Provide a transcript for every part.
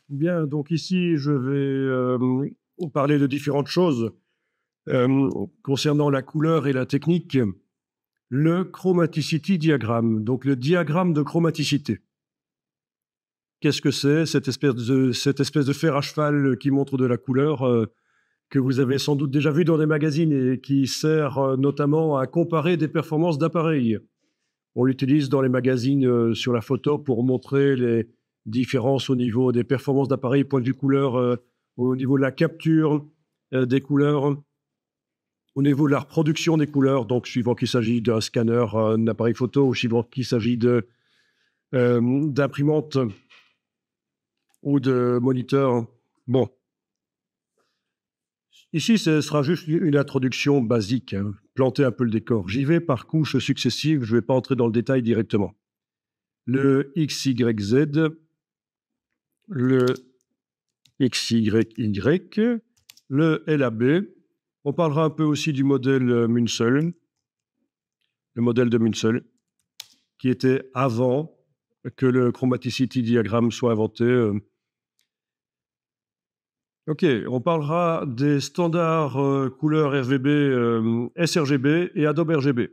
Bien, donc ici, je vais parler de différentes choses euh, concernant la couleur et la technique. Le chromaticity diagramme, donc le diagramme de chromaticité. Qu'est-ce que c'est, cette espèce de fer à cheval qui montre de la couleur que vous avez sans doute déjà vu dans des magazines et qui sert notamment à comparer des performances d'appareils. On l'utilise dans les magazines sur la photo pour montrer les différences au niveau des performances d'appareils, point de vue couleur, au niveau de la capture des couleurs, au niveau de la reproduction des couleurs, donc suivant qu'il s'agit d'un scanner, un appareil photo, ou suivant qu'il s'agit d'imprimante ou de moniteur. Bon, ici, ce sera juste une introduction basique, hein, planter un peu le décor. J'y vais par couches successives, je ne vais pas entrer dans le détail directement. Le XYZ, le XYY, le LAB. On parlera un peu aussi du modèle Munsell, le modèle de Munsell, qui était avant que le chromaticity diagramme soit inventé. Ok, on parlera des standards couleurs RGB, sRGB et Adobe RGB.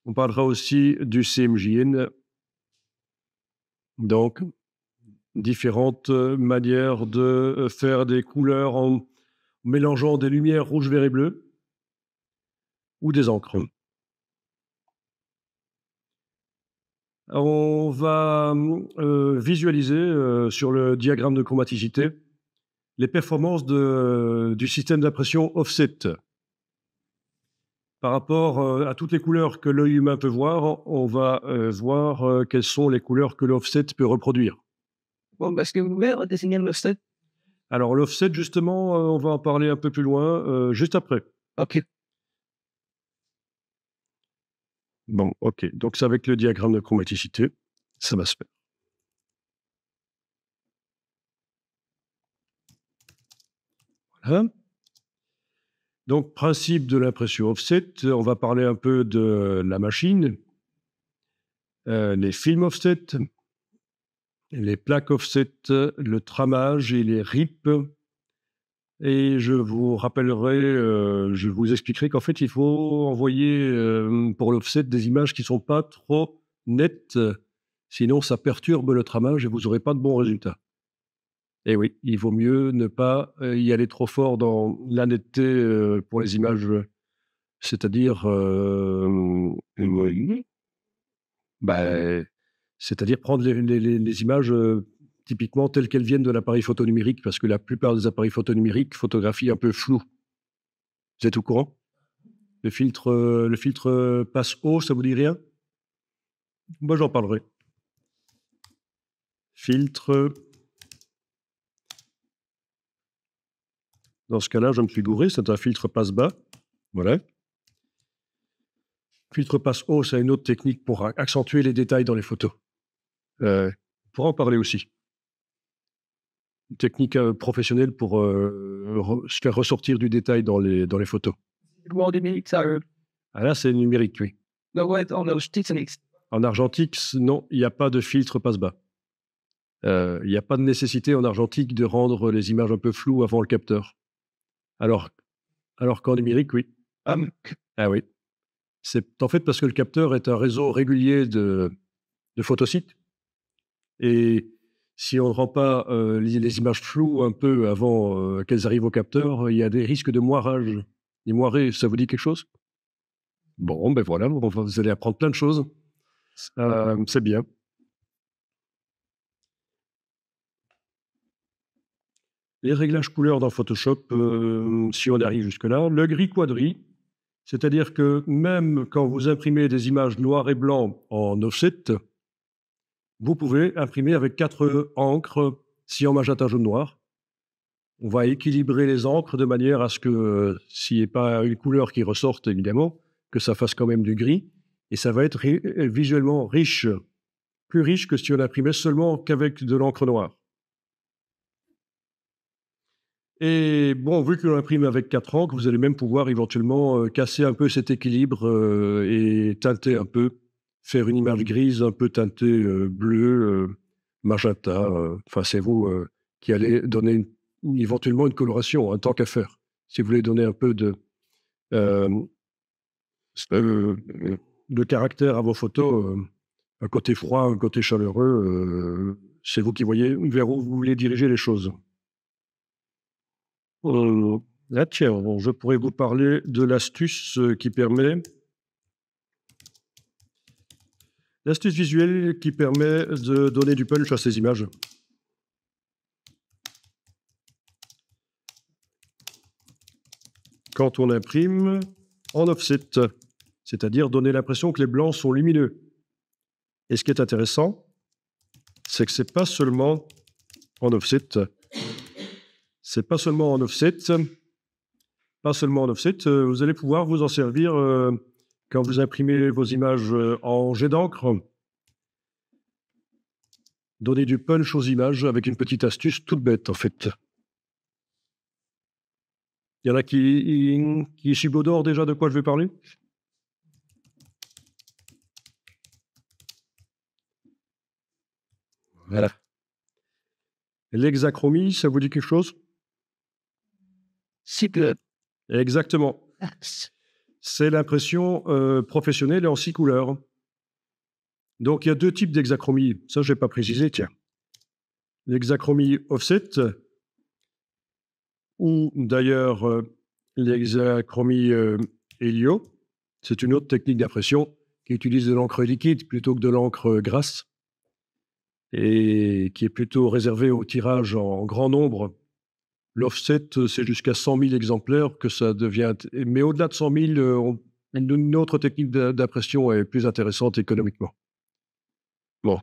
On parlera aussi du CMJN, donc différentes manières de faire des couleurs en mélangeant des lumières rouge, vert et bleu ou des encres. On va visualiser sur le diagramme de chromaticité les performances du système d'impression offset. Par rapport à toutes les couleurs que l'œil humain peut voir, on va voir quelles sont les couleurs que l'offset peut reproduire. Bon, parce que vous pouvez redessiner l'offset. Alors l'offset, justement, on va en parler un peu plus loin, juste après. Ok. Bon, ok. Donc c'est avec le diagramme de chromaticité, ça va se faire. Voilà. Donc, principe de l'impression offset, on va parler un peu de la machine, les films offset, les plaques offset, le tramage et les RIP. Et je vous rappellerai, je vous expliquerai qu'en fait, il faut envoyer pour l'offset des images qui ne sont pas trop nettes, sinon ça perturbe le tramage et vous n'aurez pas de bons résultats. Et oui, il vaut mieux ne pas y aller trop fort dans la netteté pour les images, c'est-à-dire, bah, c'est-à-dire prendre les images typiquement telles qu'elles viennent de l'appareil photo numérique, parce que la plupart des appareils photo numériques photographient un peu flou. Vous êtes au courant? Le filtre passe haut, ça vous dit rien? Moi, j'en parlerai. Filtre. Dans ce cas-là, je me suis gouré, c'est un filtre passe bas. Voilà. Filtre passe haut, c'est une autre technique pour accentuer les détails dans les photos. On pourra en parler aussi. Une technique professionnelle pour se faire ressortir du détail dans les photos. Bon, numérique, ça. Ah là, c'est numérique, oui. Donc, ouais, en argentique, ça n'existe. En argentique, non, il n'y a pas de filtre passe-bas. Il n'y a pas de nécessité en argentique de rendre les images un peu floues avant le capteur. Alors qu'en numérique, oui. Ah oui. C'est en fait parce que le capteur est un réseau régulier de photosites. Et si on ne rend pas les images floues un peu avant qu'elles arrivent au capteur, il y a des risques de moirage. Les moirés, ça vous dit quelque chose? Bon, ben voilà, vous allez apprendre plein de choses. C'est bien. Les réglages couleurs dans Photoshop, si on arrive jusque-là. Le gris quadri, c'est-à-dire que même quand vous imprimez des images noires et blancs en offset, vous pouvez imprimer avec 4 encres, cyan, magenta, jaune, noir. On va équilibrer les encres de manière à ce que, s'il n'y ait pas une couleur qui ressorte, évidemment, que ça fasse quand même du gris. Et ça va être visuellement riche, plus riche que si on imprimait seulement qu'avec de l'encre noire. Et bon, vu que l'on imprime avec 4 encres, vous allez même pouvoir éventuellement casser un peu cet équilibre et teinter un peu, faire une image grise un peu teintée bleu, magenta. Enfin, c'est vous qui allait donner éventuellement une coloration, tant qu'à faire. Si vous voulez donner un peu de caractère à vos photos, un côté froid, un côté chaleureux, c'est vous qui voyez vers où vous voulez diriger les choses. Là, tiens, je pourrais vous parler de l'astuce qui permet... L'astuce visuelle qui permet de donner du punch à ces images. Quand on imprime en offset, c'est-à-dire donner l'impression que les blancs sont lumineux. Et ce qui est intéressant, c'est que c'est pas seulement en offset. C'est pas seulement en offset. Pas seulement en offset. Vous allez pouvoir vous en servir quand vous imprimez vos images en jet d'encre. Donner du punch aux images avec une petite astuce toute bête, en fait. Il y en a qui subodorent déjà de quoi je vais parler? Voilà. L'hexachromie, ça vous dit quelque chose? C'est que... Exactement. C'est l'impression professionnelle et en 6 couleurs. Donc, il y a 2 types d'hexachromie. Ça, je n'ai pas précisé, tiens. L'hexachromie offset, ou d'ailleurs l'hexachromie hélio. C'est une autre technique d'impression qui utilise de l'encre liquide plutôt que de l'encre grasse et qui est plutôt réservée au tirage en grand nombre. L'offset, c'est jusqu'à 100 000 exemplaires que ça devient... Mais au-delà de 100 000, une autre technique d'impression est plus intéressante économiquement. Bon,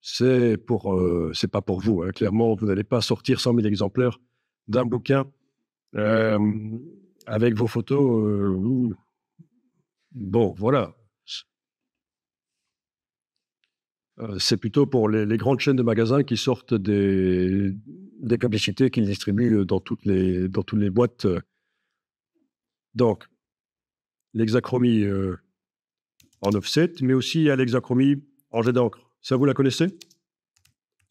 c'est pas pour vous. Hein. Clairement, vous n'allez pas sortir 100 000 exemplaires d'un bouquin avec vos photos. Bon, voilà. C'est plutôt pour les grandes chaînes de magasins qui sortent des publicités qu'ils distribuent dans toutes les boîtes. Donc, l'hexachromie en offset, mais aussi il y a l'hexachromie en jet d'encre. Ça, vous la connaissez?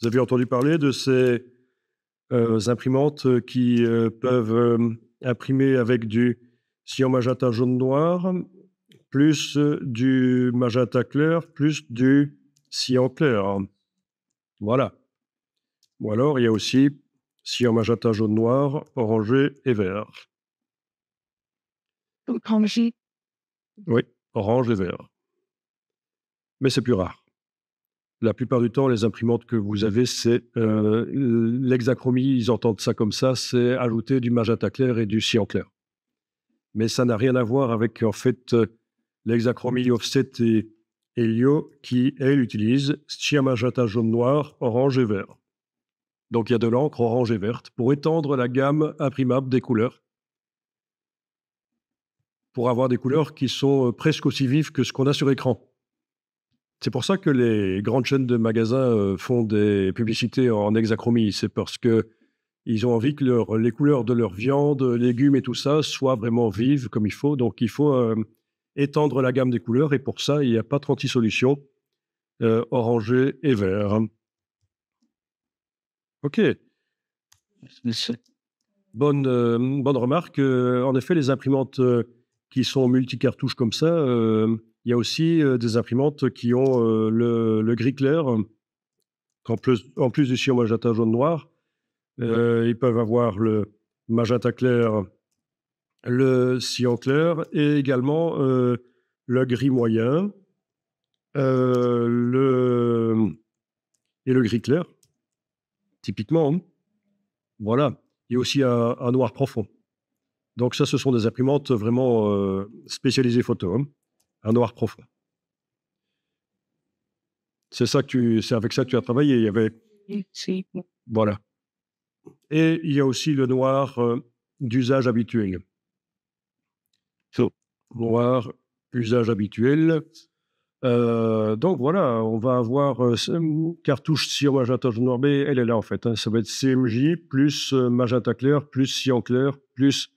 Vous avez entendu parler de ces imprimantes qui peuvent imprimer avec du cyan magenta jaune noir, plus du magenta clair, plus du cyan clair. Voilà. Ou alors, il y a aussi cyan magenta jaune noir, orangé et vert. Orangé. Oui, orange et vert. Mais c'est plus rare. La plupart du temps, les imprimantes que vous avez, c'est l'hexachromie, ils entendent ça comme ça, c'est ajouter du magenta clair et du cyan clair. Mais ça n'a rien à voir avec, en fait, l'hexachromie offset et hélio qui, elle, utilise cyan magenta jaune noir, orange et vert. Donc, il y a de l'encre orange et verte pour étendre la gamme imprimable des couleurs, pour avoir des couleurs qui sont presque aussi vives que ce qu'on a sur écran. C'est pour ça que les grandes chaînes de magasins font des publicités en hexachromie. C'est parce qu'ils ont envie que les couleurs de leur viande, légumes et tout ça soient vraiment vives comme il faut. Donc, il faut étendre la gamme des couleurs. Et pour ça, il n'y a pas 36 solutions, orangé et vert. OK. Bonne remarque. En effet, les imprimantes qui sont multicartouches comme ça, il y a aussi des imprimantes qui ont le gris clair, en plus du cyan magenta jaune noir. Ils peuvent avoir le magenta clair, le cyan clair et également le gris moyen et le gris clair, typiquement. Hein. Voilà. Il y a aussi un noir profond. Donc ça, ce sont des imprimantes vraiment spécialisées photo, hein, un noir profond. C'est avec ça que tu as travaillé. Il y avait... Voilà. Et il y a aussi le noir d'usage habituel. Noir, usage habituel. Donc voilà, on va avoir cartouche cyan magenta jaune noir, mais elle est là en fait. Hein, ça va être CMJ plus magenta clair, plus cyan clair, plus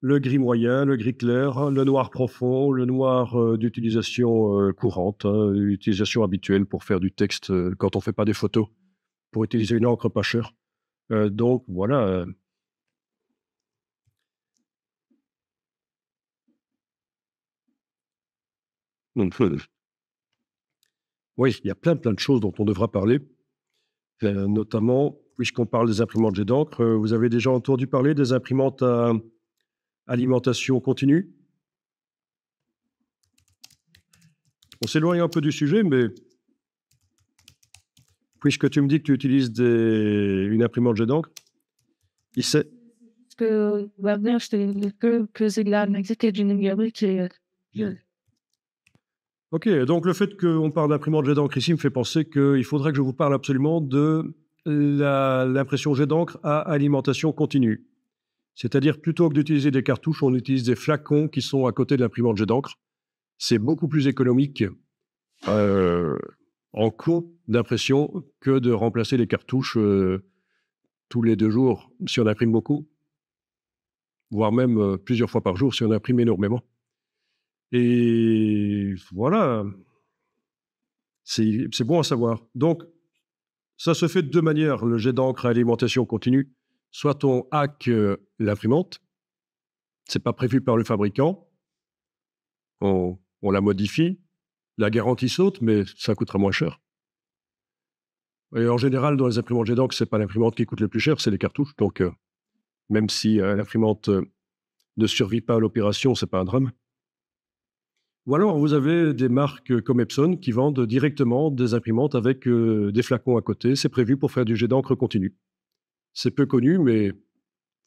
le gris moyen, le gris clair, le noir profond, le noir d'utilisation courante, hein, l'utilisation habituelle pour faire du texte quand on ne fait pas des photos, pour utiliser une encre pas chère. Donc voilà. Oui, il y a plein de choses dont on devra parler, notamment, puisqu'on parle des imprimantes jet d'encre, vous avez déjà entendu parler des imprimantes à alimentation continue? On s'éloigne un peu du sujet, mais puisque tu me dis que tu utilises une imprimante jet d'encre, il sait. Que l'avenir, que c'est de la musique du numérique et Ok, donc le fait qu'on parle d'imprimante jet d'encre ici me fait penser qu'il faudrait que je vous parle absolument de l'impression jet d'encre à alimentation continue. C'est-à-dire, plutôt que d'utiliser des cartouches, on utilise des flacons qui sont à côté de l'imprimante jet d'encre. C'est beaucoup plus économique en coût d'impression que de remplacer les cartouches tous les 2 jours si on imprime beaucoup, voire même plusieurs fois par jour si on imprime énormément. Et voilà, c'est bon à savoir. Donc, ça se fait de 2 manières, le jet d'encre à alimentation continue. Soit on hack l'imprimante, c'est pas prévu par le fabricant, on la modifie, la garantie saute, mais ça coûtera moins cher. Et en général, dans les imprimantes jet d'encre, c'est pas l'imprimante qui coûte le plus cher, c'est les cartouches. Donc, même si l'imprimante ne survit pas à l'opération, c'est pas un drame. Ou alors, vous avez des marques comme Epson qui vendent directement des imprimantes avec des flacons à côté. C'est prévu pour faire du jet d'encre continu. C'est peu connu, mais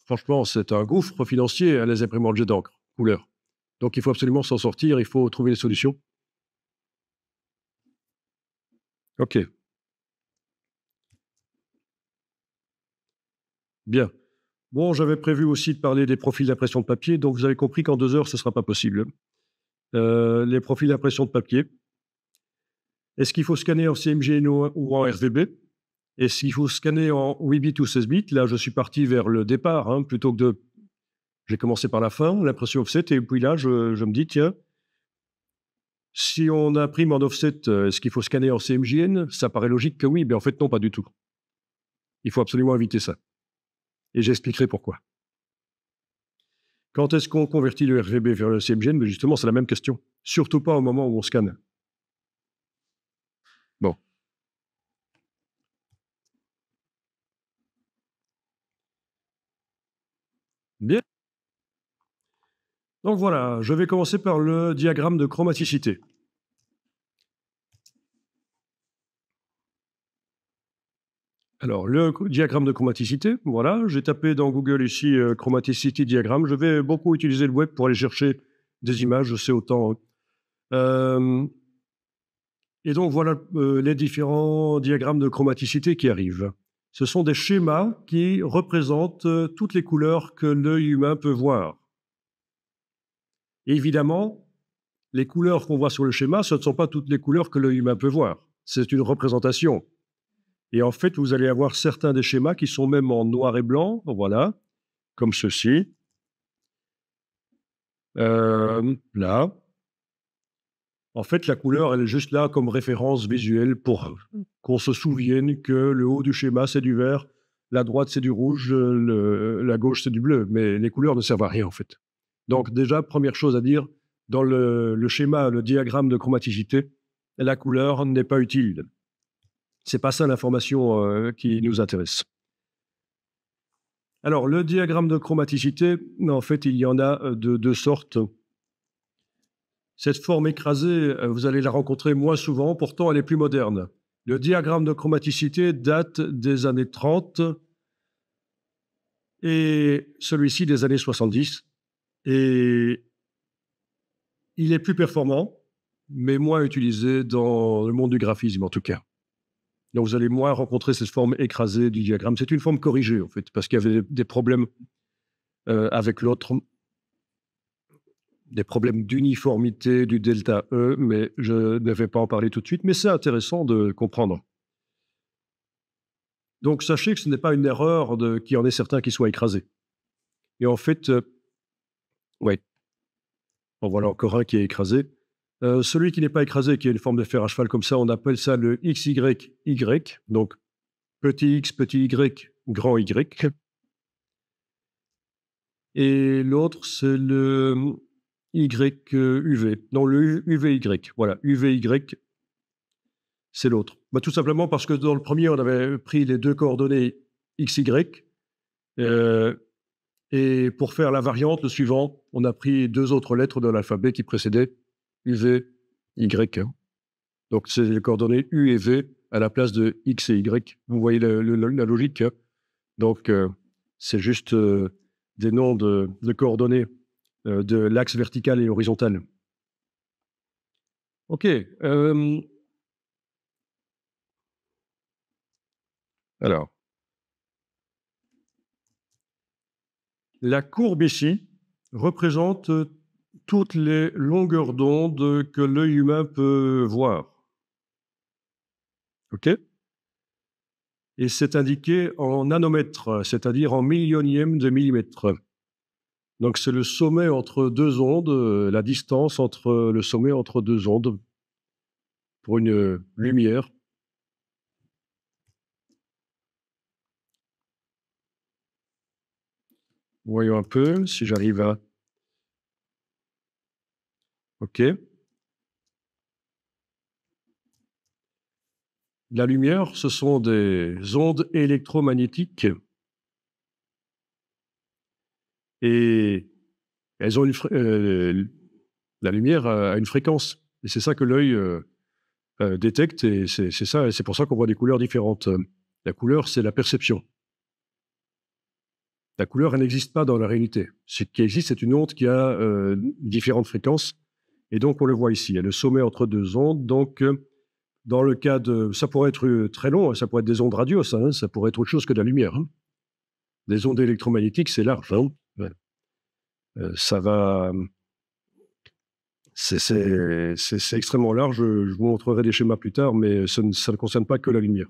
franchement, c'est un gouffre financier, hein, les imprimantes jet d'encre couleur. Donc, il faut absolument s'en sortir, il faut trouver des solutions. Ok, bien. Bon, j'avais prévu aussi de parler des profils d'impression de papier, donc vous avez compris qu'en 2 heures, ce ne sera pas possible. Les profils d'impression de papier. Est-ce qu'il faut scanner en CMYN ou en RVB? Est-ce qu'il faut scanner en 8 bits ou 16 bits? Là, je suis parti vers le départ, hein, plutôt que de... J'ai commencé par la fin, l'impression offset, et puis là, je me dis, tiens, si on imprime en offset, est-ce qu'il faut scanner en CMJN? Ça paraît logique que oui, mais en fait, non, pas du tout. Il faut absolument éviter ça. Et j'expliquerai pourquoi. Quand est-ce qu'on convertit le RGB vers le CMJN? Mais justement, c'est la même question. Surtout pas au moment où on scanne. Bon. Bien. Donc voilà, je vais commencer par le diagramme de chromaticité. Alors, le diagramme de chromaticité, voilà, j'ai tapé dans Google ici chromaticity diagramme. Je vais beaucoup utiliser le web pour aller chercher des images, c'est autant. Et donc, voilà les différents diagrammes de chromaticité qui arrivent. Ce sont des schémas qui représentent toutes les couleurs que l'œil humain peut voir. Et évidemment, les couleurs qu'on voit sur le schéma, ce ne sont pas toutes les couleurs que l'œil humain peut voir. C'est une représentation. Et en fait, vous allez avoir certains des schémas qui sont même en noir et blanc, voilà, comme ceci. Là. En fait, la couleur, elle est juste là comme référence visuelle pour qu'on se souvienne que le haut du schéma, c'est du vert, la droite, c'est du rouge, la gauche, c'est du bleu. Mais les couleurs ne servent à rien, en fait. Donc déjà, première chose à dire, dans le schéma, le diagramme de chromaticité, la couleur n'est pas utile. C'est pas ça l'information qui nous intéresse. Alors, le diagramme de chromaticité, en fait, il y en a de 2 sortes. Cette forme écrasée, vous allez la rencontrer moins souvent, pourtant elle est plus moderne. Le diagramme de chromaticité date des années 30 et celui-ci des années 70. Et il est plus performant, mais moins utilisé dans le monde du graphisme en tout cas. Donc vous allez moins rencontrer cette forme écrasée du diagramme. C'est une forme corrigée en fait, parce qu'il y avait des problèmes avec l'autre, des problèmes d'uniformité du delta E, mais je ne vais pas en parler tout de suite, mais c'est intéressant de comprendre. Donc sachez que ce n'est pas une erreur qu'il y en ait certains qui soient écrasés. Et en fait, ouais, en voilà encore un qui est écrasé. Celui qui n'est pas écrasé, qui a une forme de fer à cheval comme ça, on appelle ça le XYY, donc petit x, petit y, grand y. Et l'autre, c'est le UV. Non, le UVY. Voilà, UVY, c'est l'autre. Bah, tout simplement parce que dans le premier, on avait pris les deux coordonnées XY. Et pour faire la variante, le suivant, on a pris deux autres lettres de l'alphabet qui précédaient UV, Y. Donc, c'est les coordonnées U et V à la place de X et Y. Vous voyez la logique. Donc, c'est juste des noms de coordonnées de l'axe vertical et horizontal. OK. Alors, la courbe ici représente toutes les longueurs d'onde que l'œil humain peut voir. OK? Et c'est indiqué en nanomètres, c'est-à-dire en millionième de millimètre. Donc c'est le sommet entre deux ondes, la distance entre le sommet entre deux ondes pour une lumière. Voyons un peu si j'arrive à... OK. La lumière, ce sont des ondes électromagnétiques et elles ont la lumière a une fréquence. Et c'est ça que l'œil détecte et c'est ça, et c'est pour ça qu'on voit des couleurs différentes. La couleur, c'est la perception. La couleur, elle n'existe pas dans la réalité. Ce qui existe, c'est une onde qui a différentes fréquences. Et donc, on le voit ici. Il y a le sommet entre deux ondes. Donc, dans le cas de... Ça pourrait être très long, ça pourrait être des ondes radio, ça pourrait être autre chose que de la lumière. Des ondes électromagnétiques, c'est large. Ça va... C'est extrêmement large. Je vous montrerai des schémas plus tard, mais ça ne concerne pas que la lumière.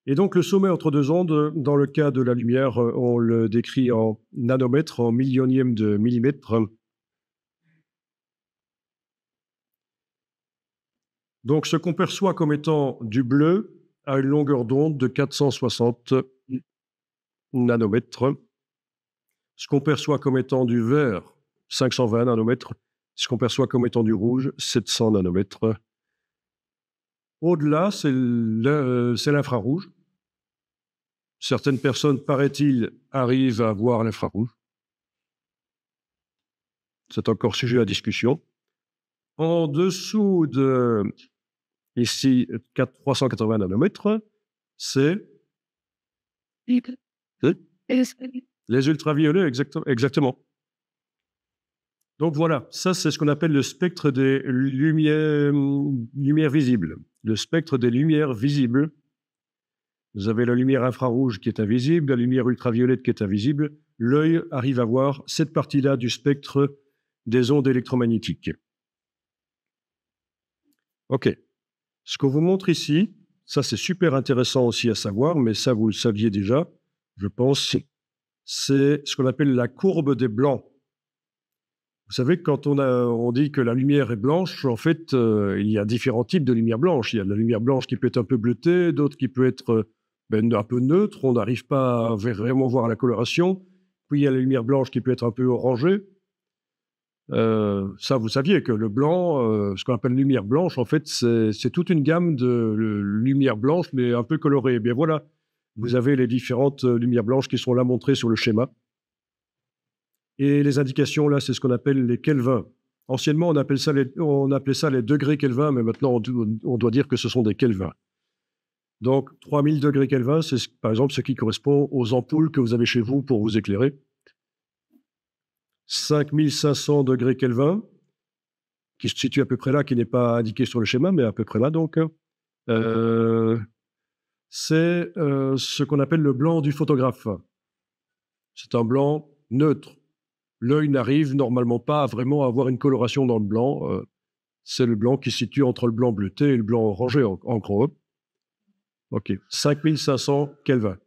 Et donc, le sommet entre deux ondes, dans le cas de la lumière, on le décrit en nanomètres, en millionième de millimètre. Donc, ce qu'on perçoit comme étant du bleu a une longueur d'onde de 460 nanomètres. Ce qu'on perçoit comme étant du vert, 520 nanomètres. Ce qu'on perçoit comme étant du rouge, 700 nanomètres. Au-delà, c'est l'infrarouge. Certaines personnes, paraît-il, arrivent à voir l'infrarouge. C'est encore sujet à discussion. En dessous de, ici, 380 nanomètres, c'est les ultraviolets, exactement. Donc voilà, ça c'est ce qu'on appelle le spectre des lumières visibles. Le spectre des lumières visibles. Vous avez la lumière infrarouge qui est invisible, la lumière ultraviolette qui est invisible. L'œil arrive à voir cette partie-là du spectre des ondes électromagnétiques. OK. Ce qu'on vous montre ici, ça c'est super intéressant aussi à savoir, mais ça vous le saviez déjà, je pense, c'est ce qu'on appelle la courbe des blancs. Vous savez que quand on dit que la lumière est blanche, en fait, il y a différents types de lumière blanche. Il y a de la lumière blanche qui peut être un peu bleutée, d'autres qui peut être un peu neutre, on n'arrive pas à vraiment voir la coloration. Puis il y a la lumière blanche qui peut être un peu orangée. Ça, vous saviez que le blanc, ce qu'on appelle lumière blanche, en fait, c'est toute une gamme de lumière blanche, mais un peu colorée. Eh bien voilà, vous avez les différentes lumières blanches qui sont là montrées sur le schéma. Et les indications, là, c'est ce qu'on appelle les Kelvin. Anciennement, on appelait ça les degrés Kelvin, mais maintenant, on doit dire que ce sont des Kelvin. Donc, 3000 degrés Kelvin, c'est par exemple ce qui correspond aux ampoules que vous avez chez vous pour vous éclairer. 5500 degrés Kelvin, qui se situe à peu près là, qui n'est pas indiqué sur le schéma, mais à peu près là, donc. C'est ce qu'on appelle le blanc du photographe. C'est un blanc neutre. L'œil n'arrive normalement pas à vraiment avoir une coloration dans le blanc. C'est le blanc qui se situe entre le blanc bleuté et le blanc orangé, en gros. OK, 5500 Kelvin.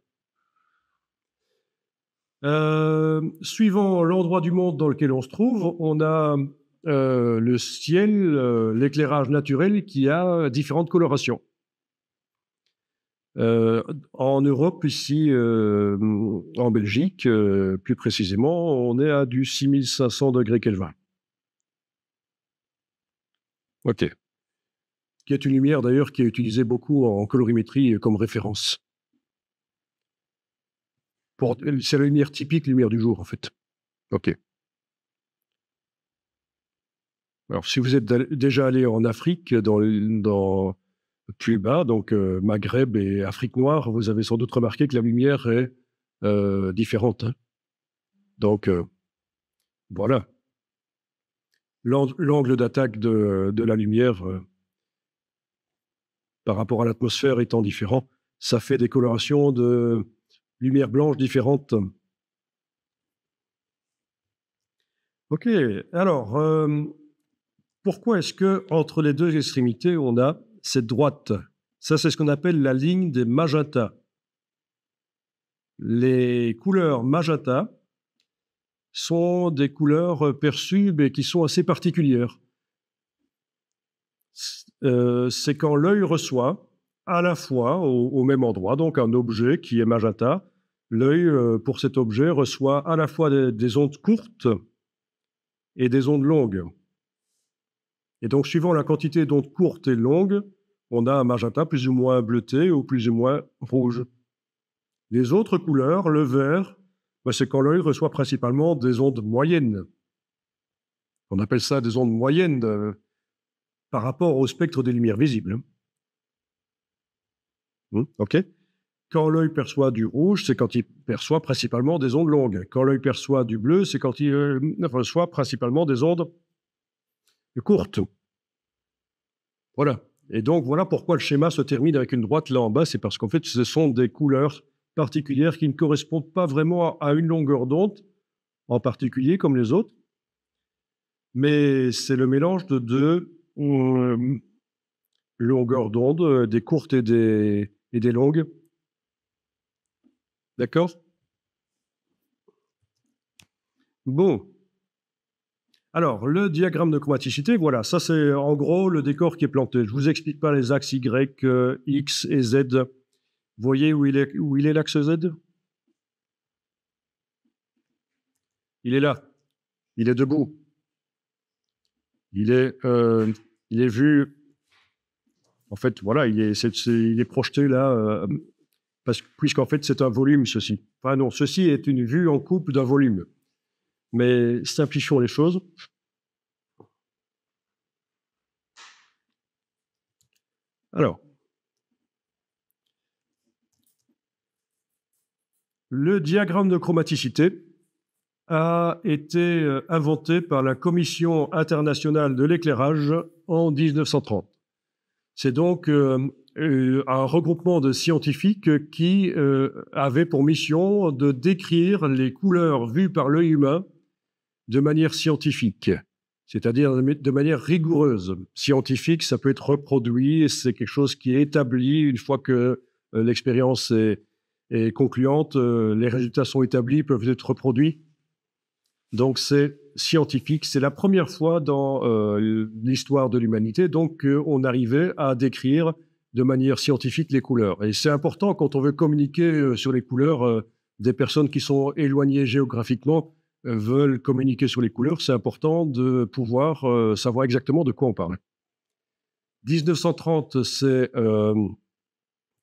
Suivant l'endroit du monde dans lequel on se trouve, on a le ciel, l'éclairage naturel qui a différentes colorations. En Europe, ici, en Belgique, plus précisément, on est à du 6500 degrés Kelvin. OK. Qui est une lumière d'ailleurs qui est utilisée beaucoup en colorimétrie comme référence. C'est la lumière typique, lumière du jour en fait. OK. Alors si vous êtes déjà allé en Afrique, dans plus bas, donc Maghreb et Afrique noire, vous avez sans doute remarqué que la lumière est différente, hein. Donc voilà. L'angle d'attaque de la lumière par rapport à l'atmosphère étant différent, ça fait des colorations de lumière blanche différentes. OK. Alors, pourquoi est-ce que entre les deux extrémités, on a cette droite? Ça, c'est ce qu'on appelle la ligne des magentas. Les couleurs magenta sont des couleurs perçues, mais qui sont assez particulières. C'est quand l'œil reçoit à la fois au même endroit, donc un objet qui est magenta, l'œil, pour cet objet, reçoit à la fois des ondes courtes et des ondes longues. Et donc, suivant la quantité d'ondes courtes et longues, on a un magenta plus ou moins bleuté ou plus ou moins rouge. Les autres couleurs, le vert, ben c'est quand l'œil reçoit principalement des ondes moyennes. On appelle ça des ondes moyennes par rapport au spectre des lumières visibles. OK. Quand l'œil perçoit du rouge, c'est quand il perçoit principalement des ondes longues. Quand l'œil perçoit du bleu, c'est quand il reçoit principalement des ondes courtes. Voilà. Et donc, voilà pourquoi le schéma se termine avec une droite là en bas. C'est parce qu'en fait, ce sont des couleurs particulières qui ne correspondent pas vraiment à une longueur d'onde en particulier, comme les autres. Mais c'est le mélange de deux longueurs d'onde, des courtes et des longues. D'accord? Bon. Alors, le diagramme de chromaticité, voilà, ça c'est en gros le décor qui est planté. Je ne vous explique pas les axes Y, X et Z. Vous voyez où il est l'axe Z? Il est là. Il est debout. Il est vu. En fait, voilà, il est projeté là, puisqu'en fait c'est un volume, ceci. Enfin non, ceci est une vue en coupe d'un volume. Mais simplifions les choses. Alors, le diagramme de chromaticité a été inventé par la Commission internationale de l'éclairage en 1930. C'est donc un regroupement de scientifiques qui avait pour mission de décrire les couleurs vues par l'œil humain de manière scientifique, c'est-à-dire de manière rigoureuse. Scientifique, ça peut être reproduit, c'est quelque chose qui est établi une fois que l'expérience est concluante, les résultats sont établis, peuvent être reproduits. Donc c'est scientifique, c'est la première fois dans l'histoire de l'humanité donc on arrivait à décrire de manière scientifique les couleurs. Et c'est important quand on veut communiquer sur les couleurs, des personnes qui sont éloignées géographiquement veulent communiquer sur les couleurs, c'est important de pouvoir savoir exactement de quoi on parle. 1930, c'est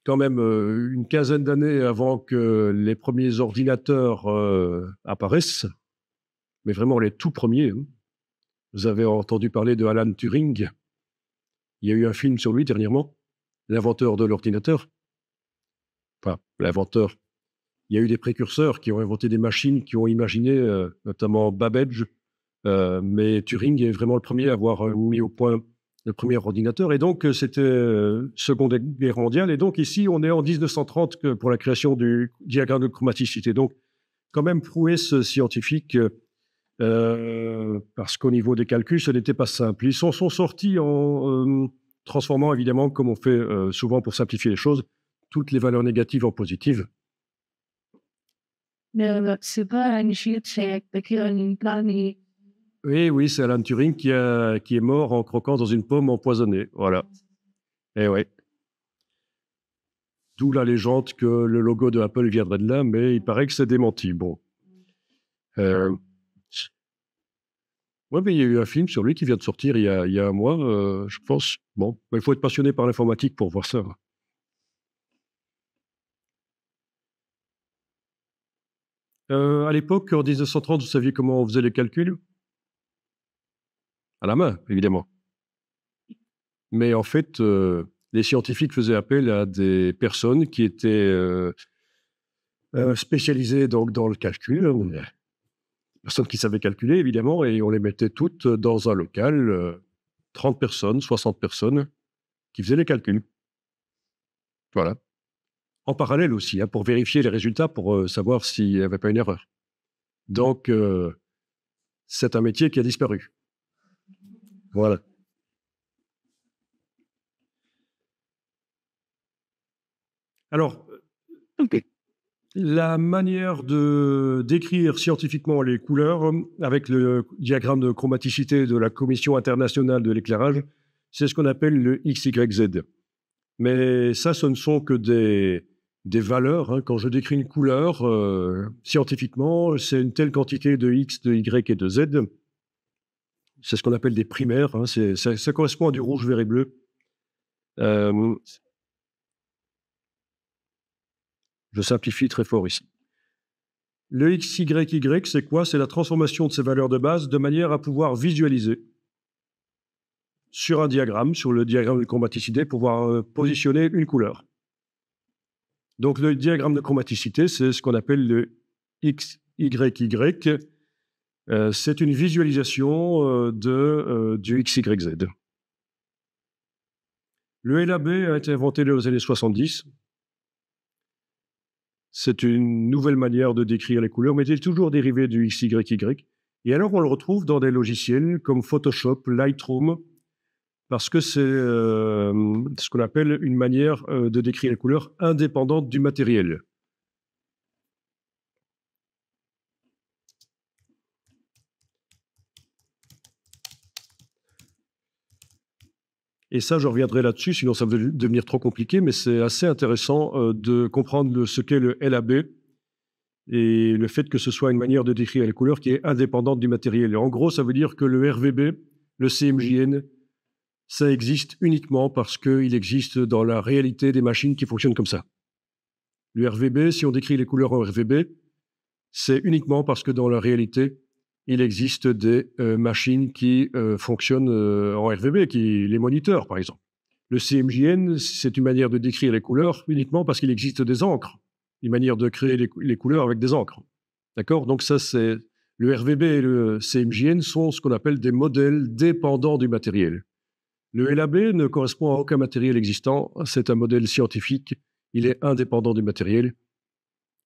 quand même une quinzaine d'années avant que les premiers ordinateurs apparaissent, mais vraiment les tout premiers. Hein. Vous avez entendu parler de Alan Turing. Il y a eu un film sur lui dernièrement, l'inventeur de l'ordinateur. Enfin, l'inventeur. Il y a eu des précurseurs qui ont inventé des machines, qui ont imaginé, notamment Babbage, mais Turing est vraiment le premier à avoir mis au point le premier ordinateur. Et donc, c'était Seconde Guerre mondiale. Et donc, ici, on est en 1930 pour la création du diagramme de chromaticité. Donc, quand même prouesse scientifique, parce qu'au niveau des calculs, ce n'était pas simple. Ils sont sortis en transformant, évidemment, comme on fait souvent pour simplifier les choses, toutes les valeurs négatives en positives. C'est pas une chute, c'est une planète. Oui, c'est Alan Turing qui est mort en croquant dans une pomme empoisonnée. Voilà. Eh ouais. d'où la légende que le logo de Apple viendrait de là, mais il paraît que c'est démenti. Bon. Ouais, mais il y a eu un film sur lui qui vient de sortir il y a un mois, je pense. Bon, il faut être passionné par l'informatique pour voir ça. À l'époque, en 1930, vous saviez comment on faisait les calculs? À la main, évidemment. Mais en fait, les scientifiques faisaient appel à des personnes qui étaient spécialisées donc, dans le calcul. Personnes qui savaient calculer, évidemment, et on les mettait toutes dans un local, 30 personnes, 60 personnes, qui faisaient les calculs. Voilà. En parallèle aussi, hein, pour vérifier les résultats, pour savoir s'il n'y avait pas une erreur. Donc, c'est un métier qui a disparu. Voilà. Alors, la manière de décrire scientifiquement les couleurs, avec le diagramme de chromaticité de la Commission internationale de l'éclairage, c'est ce qu'on appelle le XYZ. Mais ça, ce ne sont que des valeurs. Hein. Quand je décris une couleur, scientifiquement, c'est une telle quantité de X, de Y et de Z. C'est ce qu'on appelle des primaires. Hein. Ça correspond à du rouge, vert et bleu. Je simplifie très fort ici. Le XYY, c'est quoi? C'est la transformation de ces valeurs de base de manière à pouvoir visualiser sur un diagramme, sur le diagramme de chromaticité, pouvoir positionner une couleur. Donc, le diagramme de chromaticité, c'est ce qu'on appelle le XYY. C'est une visualisation du XYZ. Le LAB a été inventé dans les années 70. C'est une nouvelle manière de décrire les couleurs, mais il est toujours dérivé du XYY. Et alors, on le retrouve dans des logiciels comme Photoshop, Lightroom, parce que c'est ce qu'on appelle une manière de décrire les couleurs indépendante du matériel. Et ça, je reviendrai là-dessus, sinon ça va devenir trop compliqué, mais c'est assez intéressant de comprendre ce qu'est le LAB et le fait que ce soit une manière de décrire les couleurs qui est indépendante du matériel. Et en gros, ça veut dire que le RVB, le CMJN, ça existe uniquement parce qu'il existe dans la réalité des machines qui fonctionnent comme ça. Le RVB, si on décrit les couleurs en RVB, c'est uniquement parce que dans la réalité, il existe des machines qui fonctionnent en RVB, les moniteurs, par exemple. Le CMJN, c'est une manière de décrire les couleurs uniquement parce qu'il existe des encres, une manière de créer les couleurs avec des encres. D'accord? Donc ça, c'est le RVB et le CMJN sont ce qu'on appelle des modèles dépendants du matériel. Le LAB ne correspond à aucun matériel existant, c'est un modèle scientifique, il est indépendant du matériel.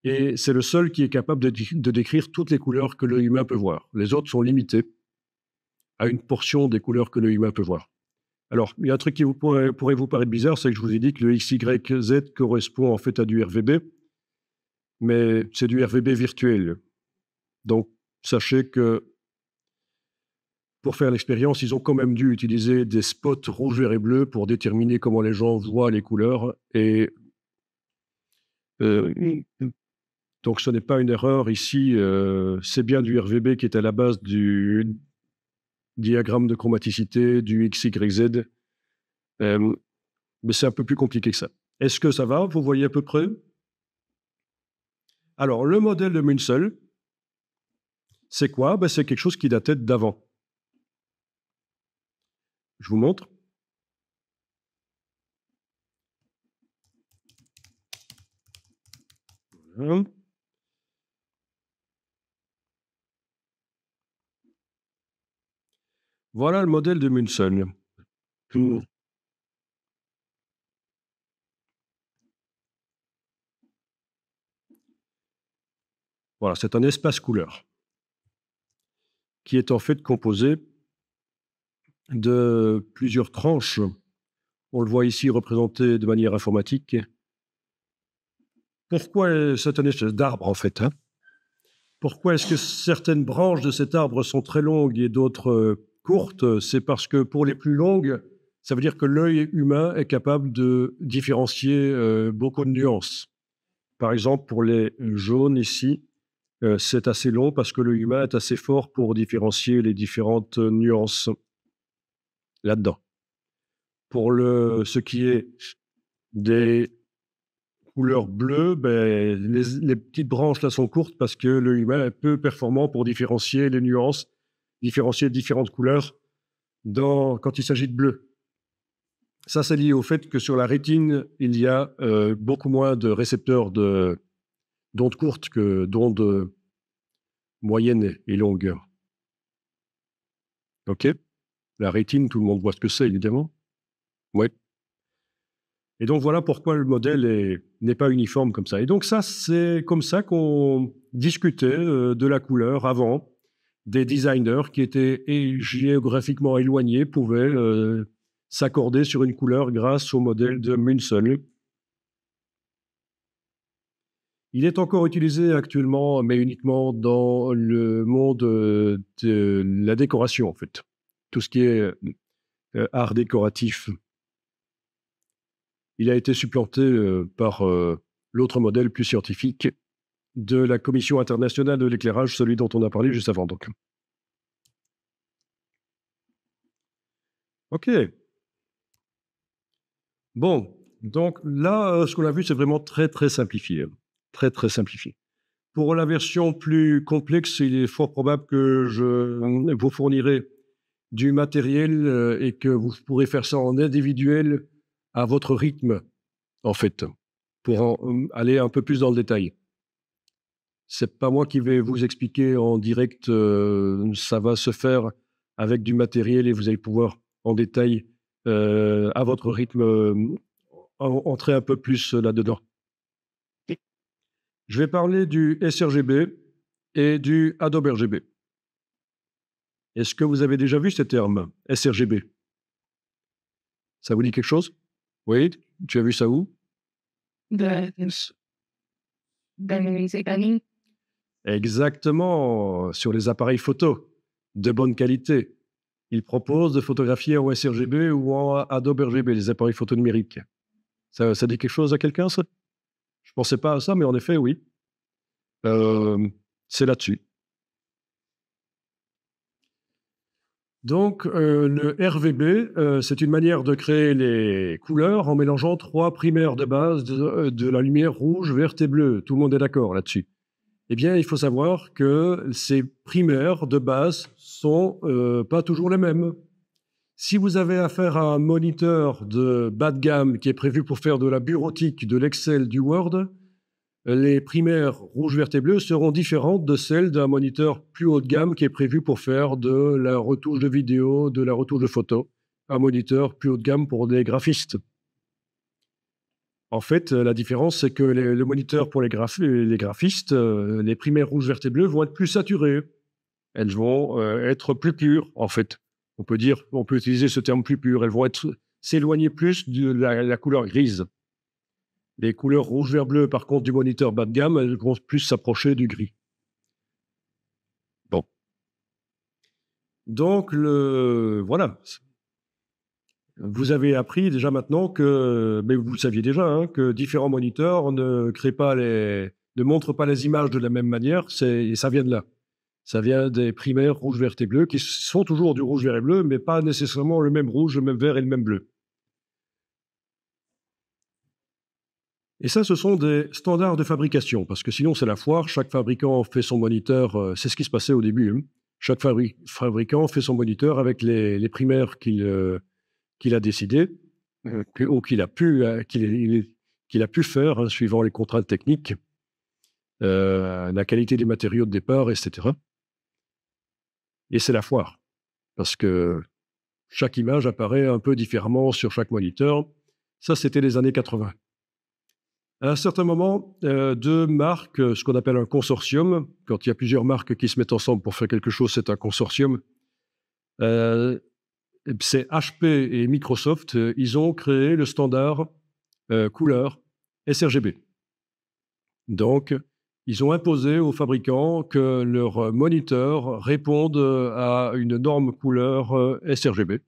Et c'est le seul qui est capable de décrire toutes les couleurs que l'œil humain peut voir. Les autres sont limités à une portion des couleurs que l'œil humain peut voir. Alors, il y a un truc qui pourrait vous paraître bizarre, c'est que je vous ai dit que le XYZ correspond en fait à du RVB, mais c'est du RVB virtuel. Donc, sachez que pour faire l'expérience, ils ont quand même dû utiliser des spots rouge, vert et bleu pour déterminer comment les gens voient les couleurs. Et donc, ce n'est pas une erreur ici. C'est bien du RVB qui est à la base du diagramme de chromaticité, du XYZ. Mais c'est un peu plus compliqué que ça. Est-ce que ça va? Vous voyez à peu près? Alors, le modèle de Munsell, c'est quoi? C'est quelque chose qui datait d'avant. Je vous montre. Voilà. Voilà le modèle de Munsell. Voilà, c'est un espace couleur qui est en fait composé de plusieurs tranches. On le voit ici représenté de manière informatique. Pourquoi c'est un espèce d'arbre en fait, hein? Pourquoi est-ce que certaines branches de cet arbre sont très longues et d'autres courtes? C'est parce que pour les plus longues, Ça veut dire que l'œil humain est capable de différencier beaucoup de nuances. Par exemple, pour les jaunes ici, c'est assez long parce que l'œil humain est assez fort pour différencier les différentes nuances là-dedans. Pour ce qui est des couleurs bleues, ben, les petites branches là sont courtes parce que l'œil humain est peu performant pour différencier les nuances, différencier différentes couleurs quand il s'agit de bleu. Ça, c'est lié au fait que sur la rétine, il y a beaucoup moins de récepteurs d'ondes courtes que d'ondes moyennes et longues. OK? La rétine, tout le monde voit ce que c'est, évidemment. Ouais. Et donc, voilà pourquoi le modèle n'est pas uniforme comme ça. Et donc, ça, c'est comme ça qu'on discutait de la couleur avant. Des designers qui étaient géographiquement éloignés pouvaient s'accorder sur une couleur grâce au modèle de Munsell. Il est encore utilisé actuellement, mais uniquement dans le monde de la décoration, en fait. Tout ce qui est art décoratif. Il a été supplanté par l'autre modèle plus scientifique de la Commission internationale de l'éclairage, celui dont on a parlé juste avant. Donc. OK. Bon, donc là, ce qu'on a vu, c'est vraiment très, très simplifié. Très, très simplifié. Pour la version plus complexe, il est fort probable que je vous fournirai du matériel et que vous pourrez faire ça en individuel à votre rythme, en fait, pour aller un peu plus dans le détail. C'est pas moi qui vais vous expliquer en direct, ça va se faire avec du matériel et vous allez pouvoir en détail, à votre rythme, entrer un peu plus là-dedans. Je vais parler du sRGB et du Adobe RGB. Est-ce que vous avez déjà vu ces termes, sRGB? Ça vous dit quelque chose? Oui? Tu as vu ça où? Exactement, sur les appareils photo de bonne qualité. Ils proposent de photographier en sRGB ou en Adobe RGB, les appareils photo numériques. Ça dit quelque chose à quelqu'un, ça? Je pensais pas à ça, mais en effet, oui. C'est là-dessus. Donc, le RVB, c'est une manière de créer les couleurs en mélangeant 3 primaires de base de la lumière rouge, verte et bleue. Tout le monde est d'accord là-dessus? Eh bien, il faut savoir que ces primaires de base sont pas toujours les mêmes. Si vous avez affaire à un moniteur de bas de gamme qui est prévu pour faire de la bureautique, de l'Excel, du Word, les primaires rouge, vert et bleu seront différentes de celles d'un moniteur plus haut de gamme qui est prévu pour faire de la retouche de vidéo, de la retouche de photo. Un moniteur plus haut de gamme pour des graphistes. En fait, la différence, c'est que le moniteur pour les graphistes, les primaires rouge, vert et bleu vont être plus saturées. Elles vont être plus pures, en fait. On peut utiliser ce terme plus pur. Elles vont s'éloigner plus de la couleur grise. Les couleurs rouge, vert, bleu, par contre, du moniteur bas de gamme, elles vont plus s'approcher du gris. Bon. Donc, voilà. Vous avez appris déjà maintenant mais vous le saviez déjà, hein, que différents moniteurs ne montrent pas les images de la même manière, et ça vient de là. Ça vient des primaires rouge, vert et bleu, qui sont toujours du rouge, vert et bleu, mais pas nécessairement le même rouge, le même vert et le même bleu. Et ça, ce sont des standards de fabrication, parce que sinon c'est la foire, chaque fabricant fait son moniteur, c'est ce qui se passait au début, hein. Chaque fabricant fait son moniteur avec les primaires qu'il a décidé, ou qu'il a pu faire, hein, suivant les contraintes techniques, la qualité des matériaux de départ, etc. Et c'est la foire, parce que chaque image apparaît un peu différemment sur chaque moniteur. Ça, c'était les années 80. À un certain moment, deux marques, ce qu'on appelle un consortium, quand il y a plusieurs marques qui se mettent ensemble pour faire quelque chose, c'est un consortium. C'est HP et Microsoft, ils ont créé le standard couleur sRGB. Donc, ils ont imposé aux fabricants que leurs moniteurs répondent à une norme couleur sRGB.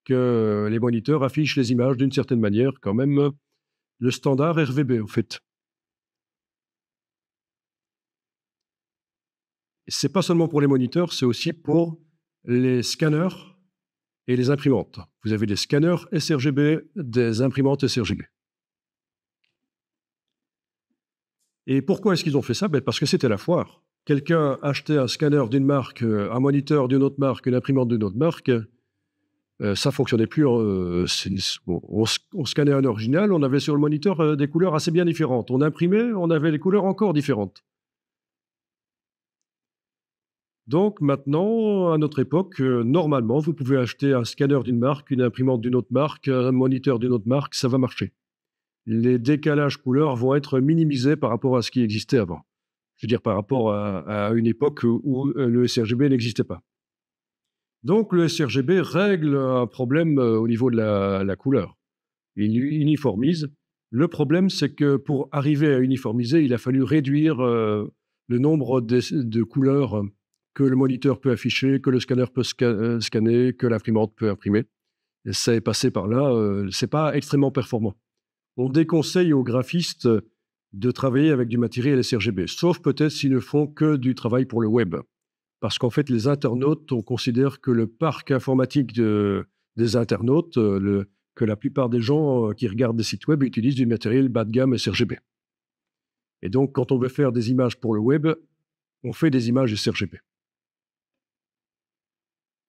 que les moniteurs affichent les images d'une certaine manière, quand même le standard RVB, en fait. C'est pas seulement pour les moniteurs, c'est aussi pour les scanners et les imprimantes. Vous avez des scanners sRGB, des imprimantes sRGB. Et pourquoi est-ce qu'ils ont fait ça? Parce que c'était la foire. Quelqu'un achetait un scanner d'une marque, un moniteur d'une autre marque, une imprimante d'une autre marque, ça fonctionnait plus. On scannait un original, on avait sur le moniteur des couleurs assez bien différentes. On imprimait, on avait les couleurs encore différentes. Donc maintenant, à notre époque, normalement, vous pouvez acheter un scanner d'une marque, une imprimante d'une autre marque, un moniteur d'une autre marque, ça va marcher. Les décalages couleurs vont être minimisés par rapport à ce qui existait avant. Je veux dire, par rapport à une époque où le sRGB n'existait pas. Donc le sRGB règle un problème au niveau de la couleur. Il uniformise. Le problème, c'est que pour arriver à uniformiser, il a fallu réduire le nombre de couleurs que le moniteur peut afficher, que le scanner peut scanner, que l'imprimante peut imprimer. Et ça est passé par là. C'est pas extrêmement performant. On déconseille aux graphistes de travailler avec du matériel sRGB, sauf peut-être s'ils ne font que du travail pour le web. Parce qu'en fait, les internautes, on considère que le parc informatique des internautes, que la plupart des gens qui regardent des sites web utilisent du matériel bas de gamme sRGB. Et donc, quand on veut faire des images pour le web, on fait des images sRGB.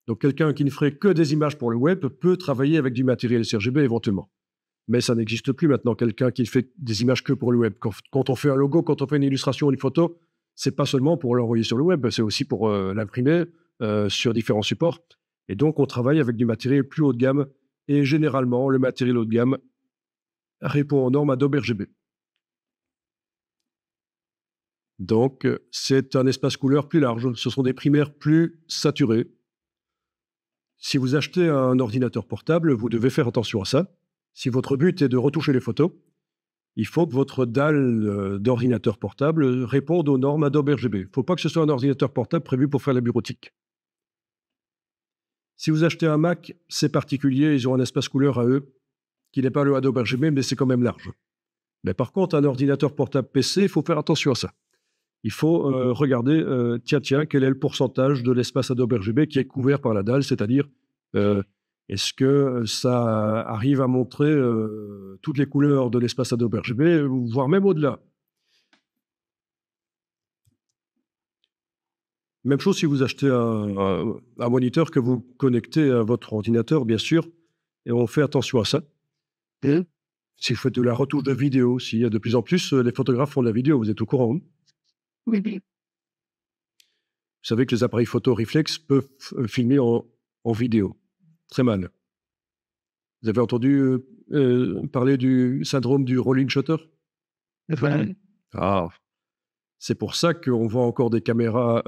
Donc, quelqu'un qui ne ferait que des images pour le web peut travailler avec du matériel sRGB éventuellement. Mais ça n'existe plus maintenant, quelqu'un qui fait des images que pour le web. Quand on fait un logo, quand on fait une illustration ou une photo, c'est pas seulement pour l'envoyer sur le web, c'est aussi pour l'imprimer sur différents supports. Et donc, on travaille avec du matériel plus haut de gamme. Et généralement, le matériel haut de gamme répond aux normes Adobe RGB. Donc, c'est un espace couleur plus large. Ce sont des primaires plus saturés. Si vous achetez un ordinateur portable, vous devez faire attention à ça. Si votre but est de retoucher les photos, il faut que votre dalle d'ordinateur portable réponde aux normes Adobe RGB. Il ne faut pas que ce soit un ordinateur portable prévu pour faire la bureautique. Si vous achetez un Mac, c'est particulier, ils ont un espace couleur à eux, qui n'est pas le Adobe RGB, mais c'est quand même large. Mais par contre, un ordinateur portable PC, il faut faire attention à ça. Il faut regarder, quel est le pourcentage de l'espace Adobe RGB qui est couvert par la dalle, c'est-à-dire est-ce que ça arrive à montrer toutes les couleurs de l'espace Adobe RGB, voire même au-delà. Même chose si vous achetez un moniteur que vous connectez à votre ordinateur, bien sûr, et on fait attention à ça. Si vous faites de la retouche de vidéo, s'il y a de plus en plus, les photographes font de la vidéo, vous êtes au courant, hein? Oui. Vous savez que les appareils photo réflexes peuvent filmer en vidéo. Très mal. Vous avez entendu parler du syndrome du rolling shutter? Ah, c'est pour ça qu'on voit encore des caméras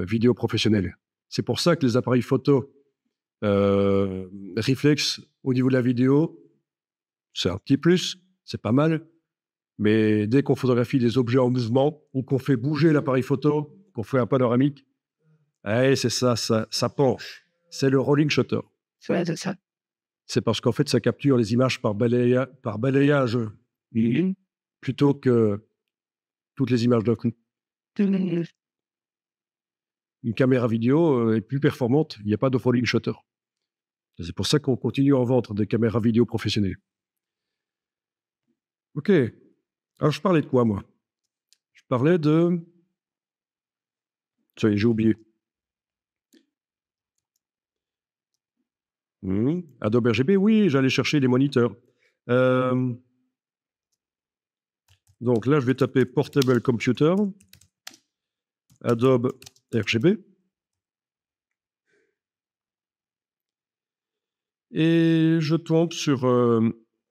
vidéo professionnelles. C'est pour ça que les appareils photo réflexes au niveau de la vidéo, c'est un petit plus, c'est pas mal. Mais dès qu'on photographie des objets en mouvement ou qu'on fait bouger l'appareil photo, qu'on fait un panoramique, c'est ça penche. C'est le rolling shutter. Ouais, c'est ça. C'est parce qu'en fait, ça capture les images par balayage plutôt que toutes les images d'un coup. Une caméra vidéo est plus performante, il n'y a pas de rolling shutter. C'est pour ça qu'on continue à en vendre des caméras vidéo professionnelles. OK. Alors, je parlais de quoi, moi? Je parlais de... Ça y est, j'ai oublié. Adobe RGB, oui, j'allais chercher les moniteurs. Donc là, je vais taper Portable Computer, Adobe RGB. Et je tombe sur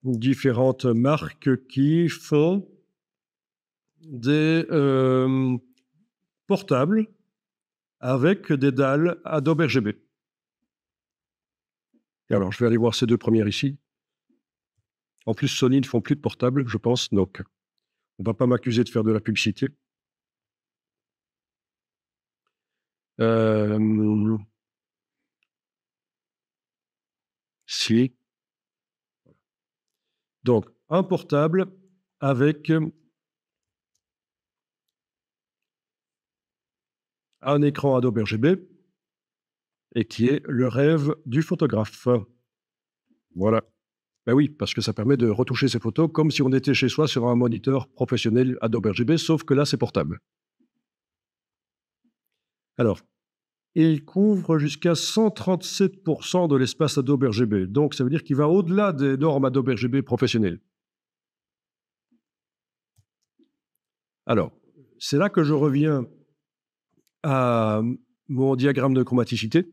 différentes marques qui font des portables avec des dalles Adobe RGB. Et alors, je vais aller voir ces deux premières ici. En plus, Sony ne font plus de portables, je pense, donc on ne va pas m'accuser de faire de la publicité. Si. Donc, un portable avec un écran Adobe RGB et qui est le rêve du photographe. Voilà. Ben oui, parce que ça permet de retoucher ses photos comme si on était chez soi sur un moniteur professionnel Adobe RGB, sauf que là, c'est portable. Alors, il couvre jusqu'à 137% de l'espace Adobe RGB. Donc, ça veut dire qu'il va au-delà des normes Adobe RGB professionnelles. Alors, c'est là que je reviens à mon diagramme de chromaticité.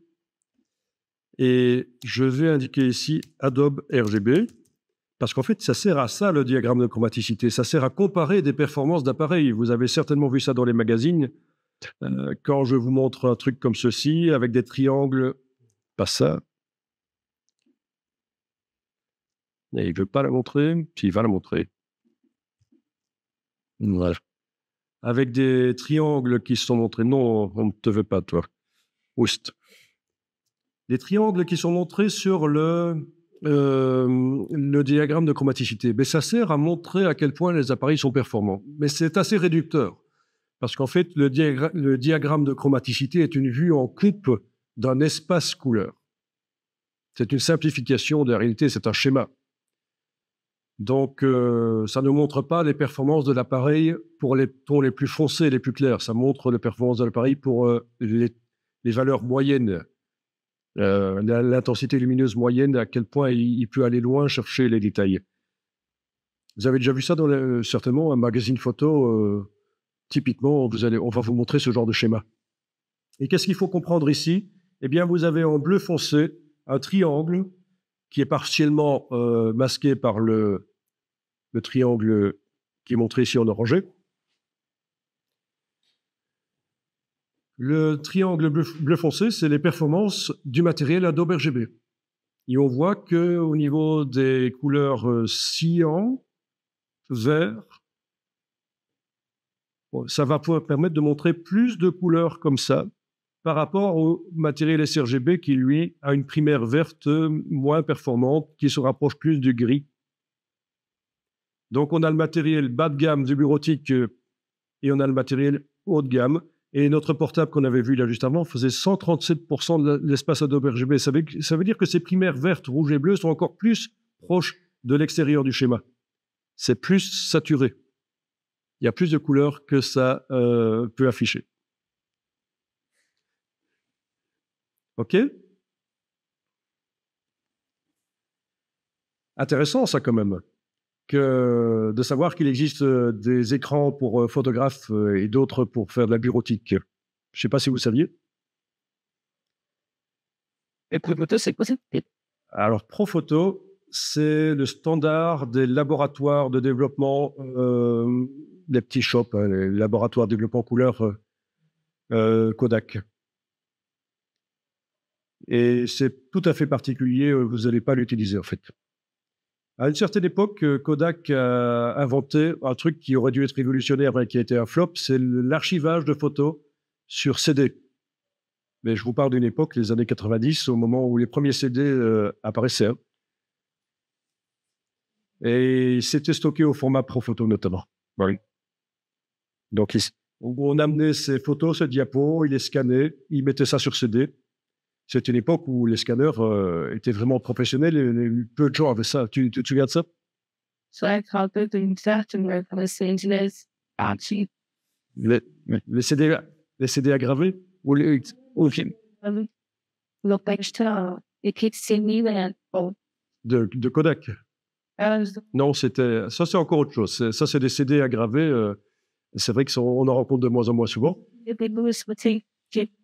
Et je vais indiquer ici Adobe RGB, parce qu'en fait, ça sert à ça, le diagramme de chromaticité. Ça sert à comparer des performances d'appareils. Vous avez certainement vu ça dans les magazines. Quand je vous montre un truc comme ceci, avec des triangles, pas ça. Et il ne veut pas la montrer, puis il va la montrer. Voilà. Avec des triangles qui sont montrés. Non, on ne te veut pas, toi. Oust. Les triangles qui sont montrés sur le diagramme de chromaticité. Mais ça sert à montrer à quel point les appareils sont performants. Mais c'est assez réducteur. Parce qu'en fait, le diagramme de chromaticité est une vue en coupe d'un espace couleur. C'est une simplification de la réalité, c'est un schéma. Donc, ça ne montre pas les performances de l'appareil pour les tons les plus foncés, les plus clairs. Ça montre les performances de l'appareil pour les valeurs moyennes, l'intensité lumineuse moyenne, à quel point il peut aller loin chercher les détails. Vous avez déjà vu ça dans certainement un magazine photo. Typiquement, on va vous montrer ce genre de schéma. Et qu'est-ce qu'il faut comprendre ici? Eh bien, vous avez en bleu foncé un triangle qui est partiellement masqué par le triangle qui est montré ici en orangé. Le triangle bleu foncé, c'est les performances du matériel Adobe RGB. Et on voit qu'au niveau des couleurs cyan, vert, ça va pouvoir permettre de montrer plus de couleurs comme ça par rapport au matériel sRGB qui, lui, a une primaire verte moins performante, qui se rapproche plus du gris. Donc, on a le matériel bas de gamme du bureautique et on a le matériel haut de gamme. Et notre portable qu'on avait vu là juste avant faisait 137% de l'espace Adobe RGB. Ça veut dire que ces primaires vertes, rouges et bleues sont encore plus proches de l'extérieur du schéma. C'est plus saturé. Il y a plus de couleurs que ça peut afficher. OK? Intéressant ça quand même, de savoir qu'il existe des écrans pour photographes et d'autres pour faire de la bureautique. Je ne sais pas si vous saviez. Et Profoto, c'est quoi ça? Alors, Profoto, c'est le standard des laboratoires de développement, des petits shops, hein, les laboratoires de développement couleur Kodak. Et c'est tout à fait particulier, vous n'allez pas l'utiliser en fait. À une certaine époque, Kodak a inventé un truc qui aurait dû être révolutionnaire mais qui a été un flop, c'est l'archivage de photos sur CD. Mais je vous parle d'une époque, les années 90, au moment où les premiers CD apparaissaient. Hein. Et c'était stocké au format Profoto notamment. Oui. Donc, on amenait ces photos, ce diapo, il les scannait, il mettait ça sur CD. C'était une époque où les scanners étaient vraiment professionnels et peu de gens avaient ça. Tu te souviens de ça? Les CD aggravés ou de Kodak? Non, ça c'est encore autre chose. Ça, c'est des CD aggravés. C'est vrai qu'on en rencontre de moins en moins souvent.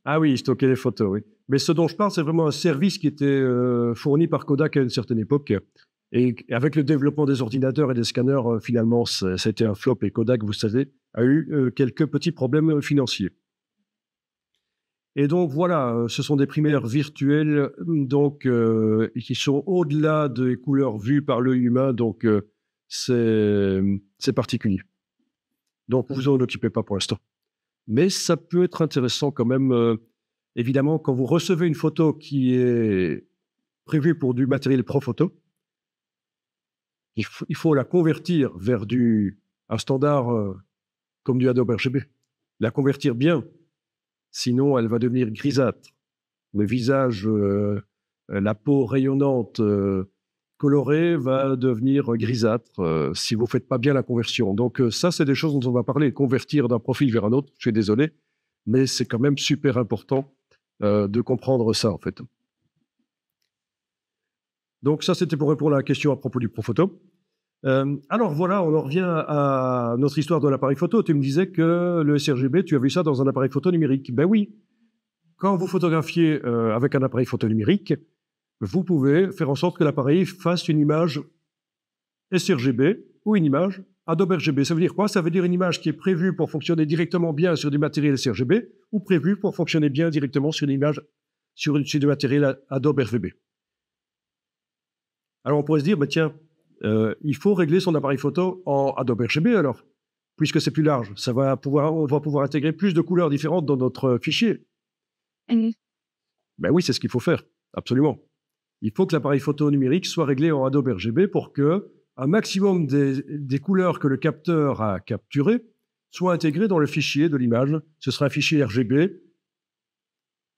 Ah oui, ils stockaient les photos, oui. Mais ce dont je parle, c'est vraiment un service qui était fourni par Kodak à une certaine époque. Et avec le développement des ordinateurs et des scanners, finalement, c'était un flop. Et Kodak, vous savez, a eu quelques petits problèmes financiers. Et donc, voilà, ce sont des primaires virtuelles donc, qui sont au-delà des couleurs vues par l'œil humain. Donc, c'est particulier. Donc, vous en occupez pas pour l'instant. Mais ça peut être intéressant quand même. Évidemment, quand vous recevez une photo qui est prévue pour du matériel pro-photo. Il faut la convertir vers un standard comme du Adobe RGB. La convertir bien, sinon elle va devenir grisâtre. Le visage, la peau rayonnante, colorée va devenir grisâtre si vous ne faites pas bien la conversion. Donc ça, c'est des choses dont on va parler. Convertir d'un profil vers un autre, je suis désolé, mais c'est quand même super important de comprendre ça, en fait. Donc ça, c'était pour répondre à la question à propos du ProPhoto. Alors voilà, on en revient à notre histoire de l'appareil photo. Tu me disais que le sRGB, tu as vu ça dans un appareil photo numérique. Ben oui, quand vous photographiez avec un appareil photo numérique, vous pouvez faire en sorte que l'appareil fasse une image sRGB ou une image Adobe RGB. Ça veut dire quoi? Ça veut dire une image qui est prévue pour fonctionner directement bien sur du matériel sRGB ou prévue pour fonctionner bien directement sur une image sur du matériel Adobe RGB. Alors on pourrait se dire, bah, tiens, il faut régler son appareil photo en Adobe RGB alors, puisque c'est plus large. On va pouvoir intégrer plus de couleurs différentes dans notre fichier. Ben oui, c'est ce qu'il faut faire, absolument. Il faut que l'appareil photo numérique soit réglé en Adobe RGB pour que un maximum des couleurs que le capteur a capturées soient intégrées dans le fichier de l'image. Ce sera un fichier RGB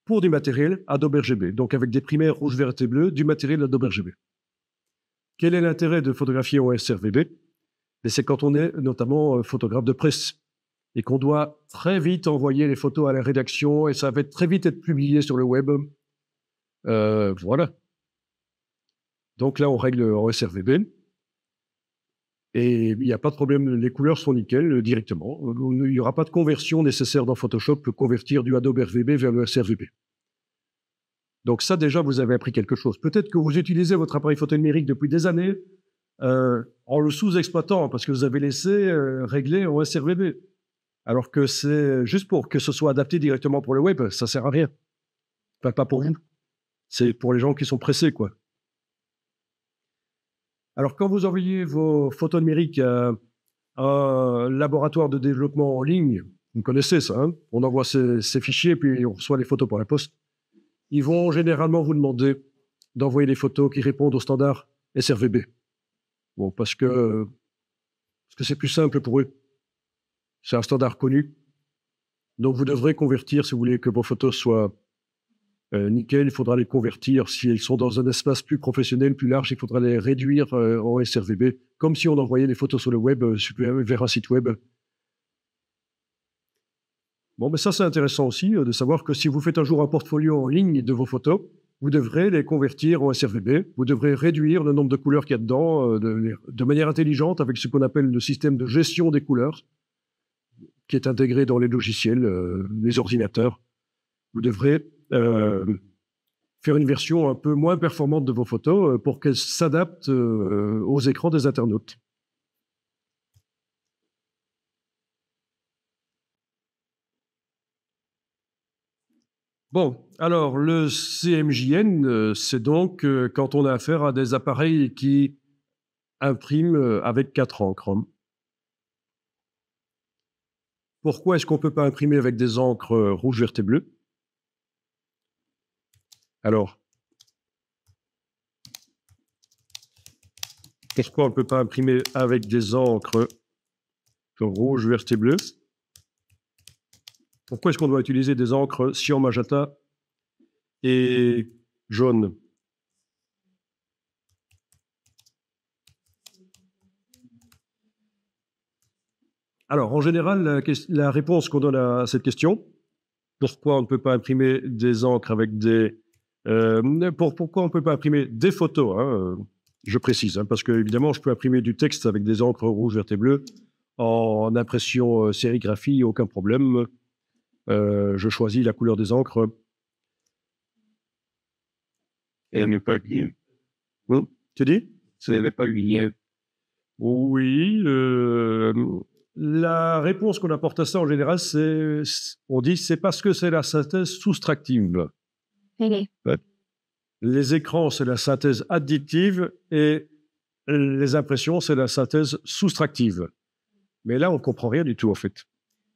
pour du matériel Adobe RGB, donc avec des primaires rouge, vert et bleu, du matériel Adobe RGB. Quel est l'intérêt de photographier en sRGB? C'est quand on est notamment photographe de presse et qu'on doit très vite envoyer les photos à la rédaction et ça va très vite être publié sur le web. Voilà. Donc là, on règle en sRGB et il n'y a pas de problème, les couleurs sont nickel directement. Il n'y aura pas de conversion nécessaire dans Photoshop pour convertir du Adobe RGB vers le sRGB. Donc ça, déjà, vous avez appris quelque chose. Peut-être que vous utilisez votre appareil photo numérique depuis des années en le sous-exploitant parce que vous avez laissé régler en sRGB. Alors que c'est juste pour que ce soit adapté directement pour le web, ça ne sert à rien. Enfin, pas pour vous. C'est pour les gens qui sont pressés, quoi. Alors, quand vous envoyez vos photos numériques à un laboratoire de développement en ligne, vous connaissez ça, hein? On envoie ces fichiers, puis on reçoit les photos par la poste. Ils vont généralement vous demander d'envoyer des photos qui répondent au standard sRGB. Bon, parce que c'est plus simple pour eux. C'est un standard connu. Donc, vous devrez convertir, si vous voulez que vos photos soient nickel, il faudra les convertir. Si elles sont dans un espace plus professionnel, plus large, il faudra les réduire en sRGB, comme si on envoyait les photos sur le web, vers un site web. Bon, mais ça, c'est intéressant aussi de savoir que si vous faites un jour un portfolio en ligne de vos photos, vous devrez les convertir en sRGB. Vous devrez réduire le nombre de couleurs qu'il y a dedans de manière intelligente avec ce qu'on appelle le système de gestion des couleurs, qui est intégré dans les logiciels, les ordinateurs. Vous devrez faire une version un peu moins performante de vos photos pour qu'elles s'adaptent aux écrans des internautes. Bon, alors le CMJN, c'est donc quand on a affaire à des appareils qui impriment avec 4 encres. Pourquoi est-ce qu'on ne peut pas imprimer avec des encres rouge, vert et bleu? Alors, pourquoi on ne peut pas imprimer avec des encres rouge, vert et bleu? Pourquoi est-ce qu'on doit utiliser des encres cyan, magenta et jaune? Alors, en général, la réponse qu'on donne à cette question, pourquoi on ne peut pas imprimer des encres avec des... pourquoi on ne peut pas imprimer des photos, hein, je précise, hein, parce que évidemment, je peux imprimer du texte avec des encres rouge, vert et bleu en impression sérigraphie, aucun problème. Je choisis la couleur des encres. Et n'est pas lié. Oui, tu dis? Ce n'est pas lié. Oui. La réponse qu'on apporte à ça en général, on dit c'est parce que c'est la synthèse soustractive. Les écrans, c'est la synthèse additive et les impressions, c'est la synthèse soustractive. Mais là, on ne comprend rien du tout, en fait.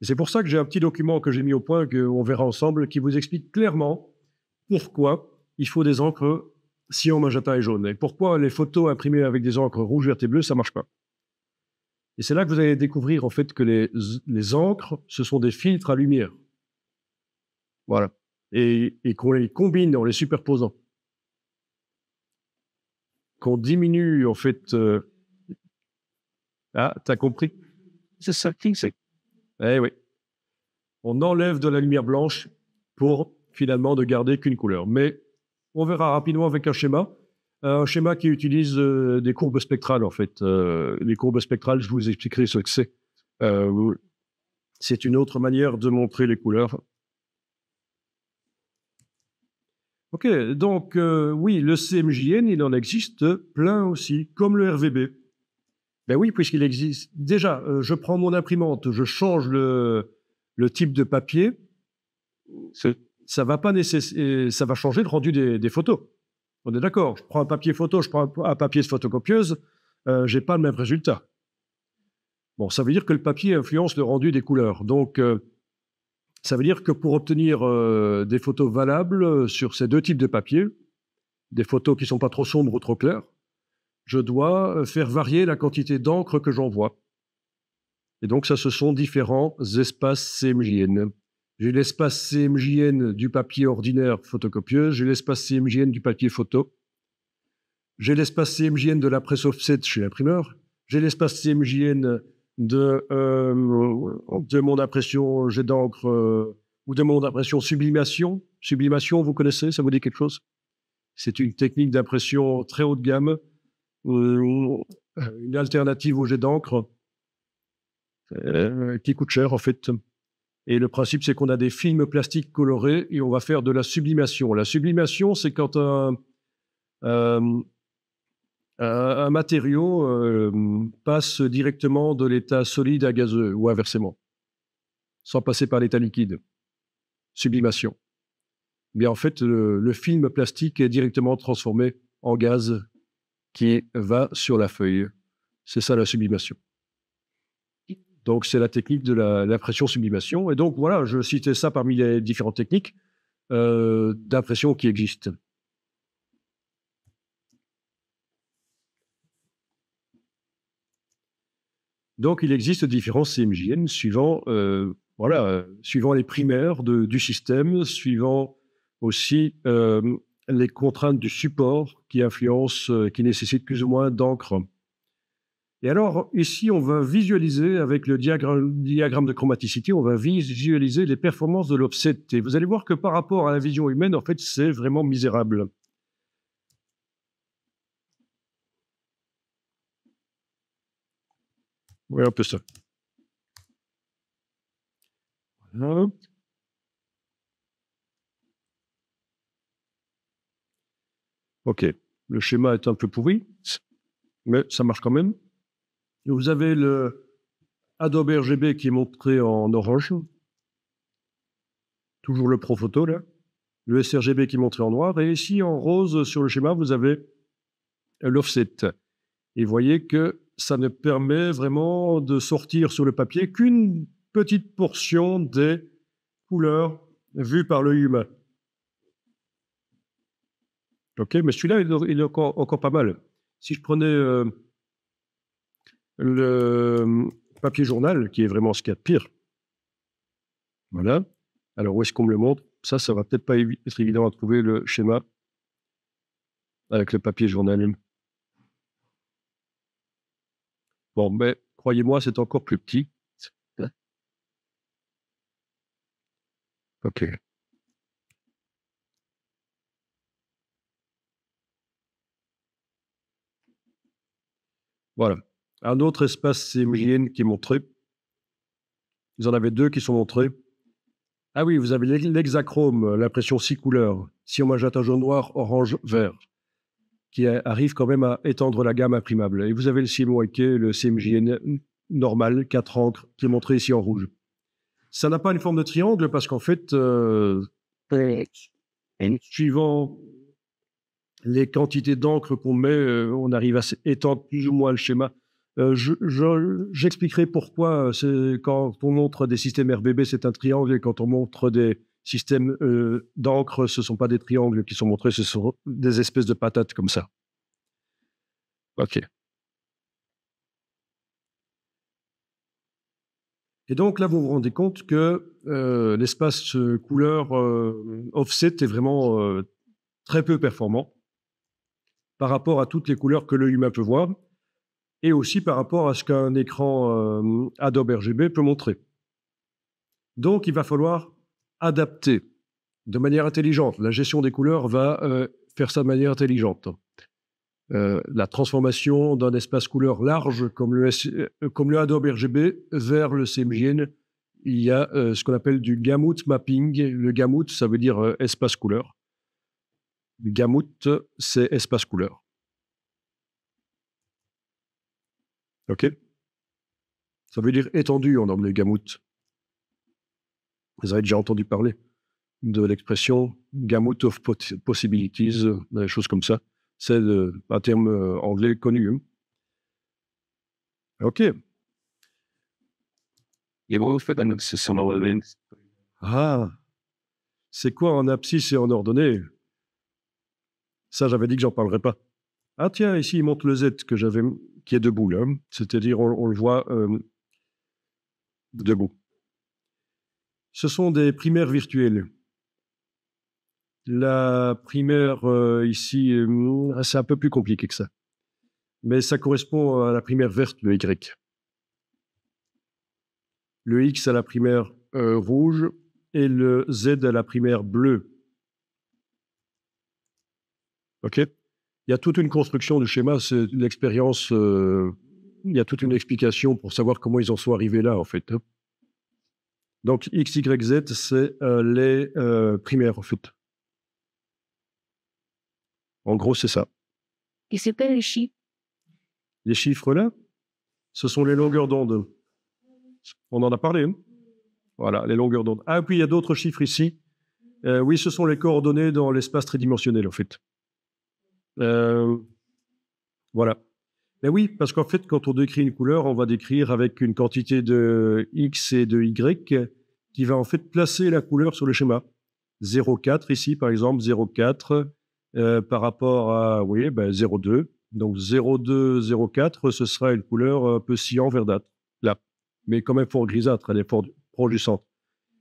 Et c'est pour ça que j'ai un petit document que j'ai mis au point, qu'on verra ensemble, qui vous explique clairement pourquoi il faut des encres cyan, magenta et jaune. Et pourquoi les photos imprimées avec des encres rouges, vertes et bleues, ça ne marche pas? Et c'est là que vous allez découvrir en fait que les encres, ce sont des filtres à lumière. Voilà. Et qu'on les combine en les superposant. Qu'on diminue en fait... Ah, t'as compris? C'est ça qui c'est. Eh oui. On enlève de la lumière blanche pour finalement ne garder qu'une couleur. Mais on verra rapidement avec un schéma qui utilise des courbes spectrales en fait. Les courbes spectrales, je vous expliquerai ce que c'est. C'est une autre manière de montrer les couleurs. Ok, donc oui, le CMJN, il en existe plein aussi, comme le RVB. Ben oui, puisqu'il existe. Déjà, je prends mon imprimante, je change le type de papier. Ça va changer le rendu des photos. On est d'accord. Je prends un papier photo, je prends un papier de photocopieuse, j'ai pas le même résultat. Bon, ça veut dire que le papier influence le rendu des couleurs. Donc, ça veut dire que pour obtenir des photos valables sur ces deux types de papier, des photos qui ne sont pas trop sombres ou trop claires, je dois faire varier la quantité d'encre que j'envoie. Et donc, ça, ce sont différents espaces CMJN. J'ai l'espace CMJN du papier ordinaire photocopieuse, j'ai l'espace CMJN du papier photo, j'ai l'espace CMJN de la presse offset chez l'imprimeur, j'ai l'espace CMJN de mon impression jet d'encre ou de mon impression sublimation. Sublimation, vous connaissez, ça vous dit quelque chose? C'est une technique d'impression très haut de gamme, une alternative au jet d'encre qui coûte cher en fait. Et le principe, c'est qu'on a des films plastiques colorés et on va faire de la sublimation. La sublimation, c'est quand un matériau passe directement de l'état solide à gazeux ou inversement, sans passer par l'état liquide. Sublimation. Bien, en fait, le film plastique est directement transformé en gaz qui va sur la feuille. C'est ça la sublimation. Donc, c'est la technique de l'impression sublimation. Et donc, voilà, je citais ça parmi les différentes techniques d'impression qui existent. Donc, il existe différents CMJN suivant les primaires du système, suivant aussi les contraintes du support qui influencent, qui nécessitent plus ou moins d'encre. Et alors, ici, on va visualiser, avec le diagramme de chromaticité, on va visualiser les performances de l'offset. Et vous allez voir que par rapport à la vision humaine, en fait, c'est vraiment misérable. Oui, un peu ça. Voilà. OK. Le schéma est un peu pourri, mais ça marche quand même. Vous avez le Adobe RGB qui est montré en orange. Toujours le Pro Photo, là. Le sRGB qui est montré en noir. Et ici, en rose, sur le schéma, vous avez l'offset. Et vous voyez que ça ne permet vraiment de sortir sur le papier qu'une petite portion des couleurs vues par l'œil humain. OK, mais celui-là, il est encore pas mal. Si je prenais le papier journal, qui est vraiment ce qu'il y a de pire. Voilà. Alors, où est-ce qu'on me le montre? Ça va peut-être pas être évident à trouver le schéma avec le papier journal. Bon, mais croyez-moi, c'est encore plus petit. OK. Voilà. Un autre espace CMJN qui est montré. Vous en avez deux qui sont montrés. Ah oui, vous avez l'hexachrome, l'impression 6 couleurs, cyan, magenta, jaune, noir, orange, vert, qui arrive quand même à étendre la gamme imprimable. Et vous avez le CMYK, le CMJN normal, 4 encres, qui est montré ici en rouge. Ça n'a pas une forme de triangle parce qu'en fait, suivant les quantités d'encre qu'on met, on arrive à étendre plus ou moins le schéma. J'expliquerai pourquoi quand on montre des systèmes RBB, c'est un triangle, et quand on montre des système d'encre, ce ne sont pas des triangles qui sont montrés, ce sont des espèces de patates comme ça. OK. Et donc là, vous vous rendez compte que l'espace couleur offset est vraiment très peu performant par rapport à toutes les couleurs que l'œil humain peut voir et aussi par rapport à ce qu'un écran Adobe RGB peut montrer. Donc, il va falloir adapter de manière intelligente. La gestion des couleurs va faire ça de manière intelligente. La transformation d'un espace couleur large comme le Adobe RGB vers le CMJN, il y a ce qu'on appelle du gamut mapping. Le gamut, ça veut dire espace couleur. Le gamut, c'est espace couleur. OK? Ça veut dire étendu en anglais, gamut. Vous avez déjà entendu parler de l'expression gamut of possibilities, des choses comme ça. C'est un terme anglais connu. Hein. OK. Ah, c'est quoi en abscisse et en ordonnée? Ça, j'avais dit que j'en parlerais pas. Ah tiens, ici, il montre le Z que j'avais, qui est debout, là. C'est-à-dire, on le voit debout. Ce sont des primaires virtuelles. La primaire, ici, c'est un peu plus compliqué que ça. Mais ça correspond à la primaire verte, le Y. Le X à la primaire rouge et le Z à la primaire bleue. OK? Il y a toute une construction du schéma, c'est l'expérience, il y a toute une explication pour savoir comment ils en sont arrivés là, en fait. Donc, X, Y, Z, c'est les primaires, en fait. En gros, c'est ça. Et c'est pas les chiffres. Les chiffres là, ce sont les longueurs d'onde. On en a parlé. Hein? Voilà, les longueurs d'onde. Ah, puis il y a d'autres chiffres ici. Oui, ce sont les coordonnées dans l'espace tridimensionnel, en fait. Voilà. Mais oui, parce qu'en fait, quand on décrit une couleur, on va décrire avec une quantité de X et de Y qui va en fait placer la couleur sur le schéma. 0,4 ici, par exemple, 0,4 par rapport à, oui, 0,2. Donc 0,2, 0,4, ce sera une couleur un peu cyan verdâtre, là. Mais quand même fort grisâtre, elle est fort proche du centre.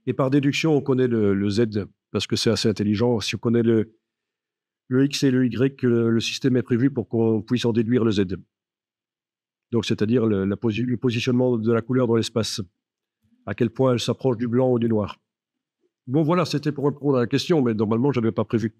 Et par déduction, on connaît le Z, parce que c'est assez intelligent. Si on connaît le X et le Y, le système est prévu pour qu'on puisse en déduire le Z. Donc, c'est-à-dire le positionnement de la couleur dans l'espace, à quel point elle s'approche du blanc ou du noir. Bon, voilà, c'était pour répondre à la question, mais normalement, je n'avais pas prévu.